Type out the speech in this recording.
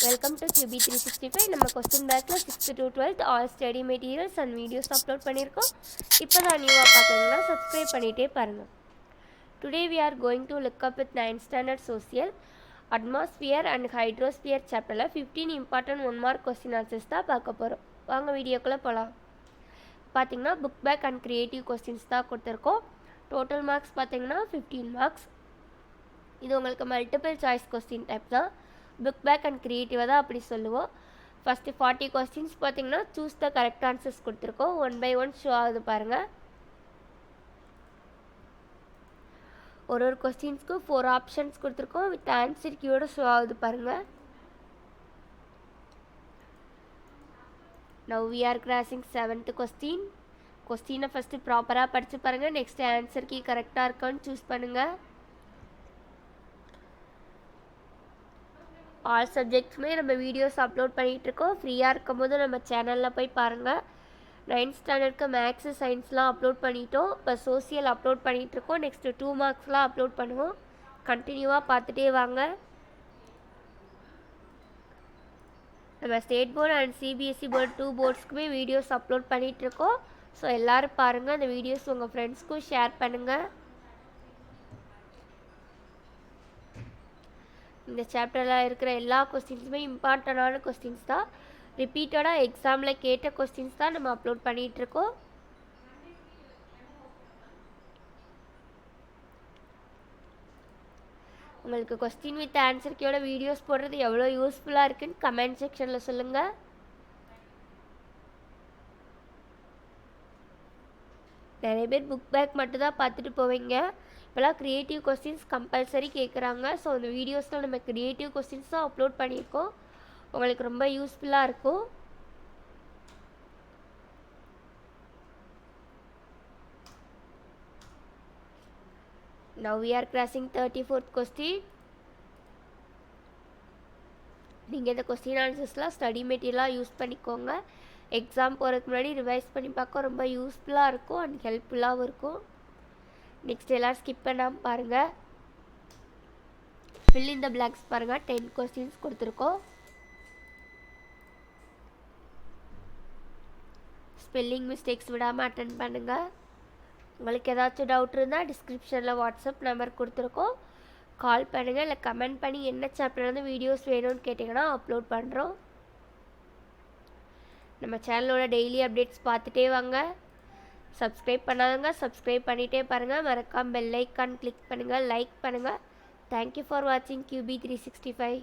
Welcome to QB365. நம்ம question பேங்க்ல 6th to 12th all study materials and videos upload பண்ணியிருக்கோம். இப்போ தான் நியூவாக பார்க்குறீங்கன்னா சப்ஸ்கிரைப் பண்ணிகிட்டே பாருங்கள். Today we are going to look up with 9th standard social atmosphere and hydrosphere chapterல 15 important 1 mark question answers தான் பார்க்க போகிறோம். வாங்க வீடியோக்குள்ளே போகலாம். பார்த்தீங்கன்னா book back and creative questions தான் கொடுத்துருக்கோம். டோட்டல் மார்க்ஸ் பார்த்தீங்கன்னா 15 மார்க்ஸ். இது உங்களுக்கு மல்டிபிள் சாய்ஸ் கொஸ்டின் டைப் தான். புக் பேக் அண்ட் க்ரியேட்டிவாக தான் அப்படி சொல்லுவோம். ஃபஸ்ட்டு 40 கொஸ்டின்ஸ் பார்த்தீங்கன்னா சூஸ் த கரெக்ட் ஆன்சர்ஸ் கொடுத்துருக்கோம். 1 by 1 ஷோ ஆகுது பாருங்கள். ஒரு கொஸ்டின்ஸ்க்கு 4 ஆப்ஷன்ஸ் கொடுத்துருக்கோம். வித் ஆன்சர் கீயோட ஷோ ஆகுது பாருங்கள். Now we are crossing 7th question. கொஸ்டினை ஃபஸ்ட்டு ப்ராப்பராக படித்து பாருங்கள். நெக்ஸ்ட் ஆன்சர் கீ கரெக்டாக இருக்கான்னு சூஸ் பண்ணுங்கள். ஆல் சப்ஜெக்ட்ஸுமே நம்ம வீடியோஸ் அப்லோட் பண்ணிகிட்ருக்கோம். ஃப்ரீயாக இருக்கும் போது நம்ம சேனலில் போய் பாருங்கள். 9th ஸ்டாண்டர்டுக்கு மேக்ஸு சயின்ஸ்லாம் அப்லோட் பண்ணிட்டோம். இப்போ சோசியல் அப்லோட் பண்ணிகிட்ருக்கோம். நெக்ஸ்ட்டு 2 மார்க்ஸ்லாம் அப்லோட் பண்ணுவோம். கண்டினியூவாக பார்த்துட்டே வாங்க. நம்ம state board and CBSE board 2 போர்ட்ஸ்க்குமே வீடியோஸ் அப்லோட் பண்ணிகிட்ருக்கோம். ஸோ எல்லோரும் பாருங்கள். அந்த வீடியோஸ் உங்கள் ஃப்ரெண்ட்ஸ்க்கும் ஷேர் பண்ணுங்கள். இந்த சாப்டரில் இருக்கிற எல்லா கொஸ்டின்ஸுமே இம்பார்ட்டண்டான கொஸ்டின்ஸ் தான். ரிப்பீட்டடாக எக்ஸாமில் கேட்ட கொஸ்டின்ஸ் தான் நம்ம அப்லோட் பண்ணிகிட்ருக்கோம். உங்களுக்கு கொஸ்டின் வித் ஆன்சர்க்கியோட வீடியோஸ் போடுறது எவ்வளோ யூஸ்ஃபுல்லாக இருக்குன்னு கமெண்ட் செக்ஷனில் சொல்லுங்கள். நிறைய பேர் புக் பேக் மட்டும் தான் பார்த்துட்டு போவீங்க. இப்போலாம் க்ரியேட்டிவ் கொஸ்டின்ஸ் கம்பல்சரி கேட்குறாங்க. ஸோ அந்த வீடியோஸில் நம்ம க்ரியேட்டிவ் கொஸ்டின்ஸ் தான் அப்லோட் பண்ணியிருக்கோம். உங்களுக்கு ரொம்ப யூஸ்ஃபுல்லாக இருக்கும். Now we are crossing 34th question. நீங்கள் இந்த கொஸ்டின் ஆன்சர்ஸ்லாம் ஸ்டடி மெட்டீரியலாக யூஸ் பண்ணிக்கோங்க. எக்ஸாம் போகிறதுக்கு முன்னாடி ரிவைஸ் பண்ணி பார்க்க ரொம்ப யூஸ்ஃபுல்லாக இருக்கும் அண்ட் ஹெல்ப்ஃபுல்லாகவும் இருக்கும். நெக்ஸ்ட் எல்லோரும் ஸ்கிப் பண்ணாமல் பாருங்கள். ஃபில் இன் த பிளாக்ஸ் பாருங்கள். 10 கொஸ்டின்ஸ் கொடுத்துருக்கோம். ஸ்பெல்லிங் மிஸ்டேக்ஸ் விடாமல் அட்டன் பண்ணுங்கள். உங்களுக்கு ஏதாச்சும் டவுட் இருந்தால் டிஸ்கிரிப்ஷனில் வாட்ஸ்அப் நம்பர் கொடுத்துருக்கோம். கால் பண்ணுங்கள். இல்லை கமெண்ட் பண்ணி என்ன சாப்டர்லேருந்து வீடியோஸ் வேணும்னு கேட்டிங்கன்னா அப்லோட் பண்ணுறோம். நம்ம சேனலோட டெய்லி அப்டேட்ஸ் பார்த்துட்டே வாங்க. சப்ஸ்கிரைப் பண்ணாதவங்க சப்ஸ்கிரைப் பண்ணிகிட்டே பாருங்கள். மறக்காமல் பெல் ஐக்கான் கிளிக் பண்ணுங்கள், லைக் பண்ணுங்கள். தேங்க்யூ ஃபார் வாட்சிங் QB365.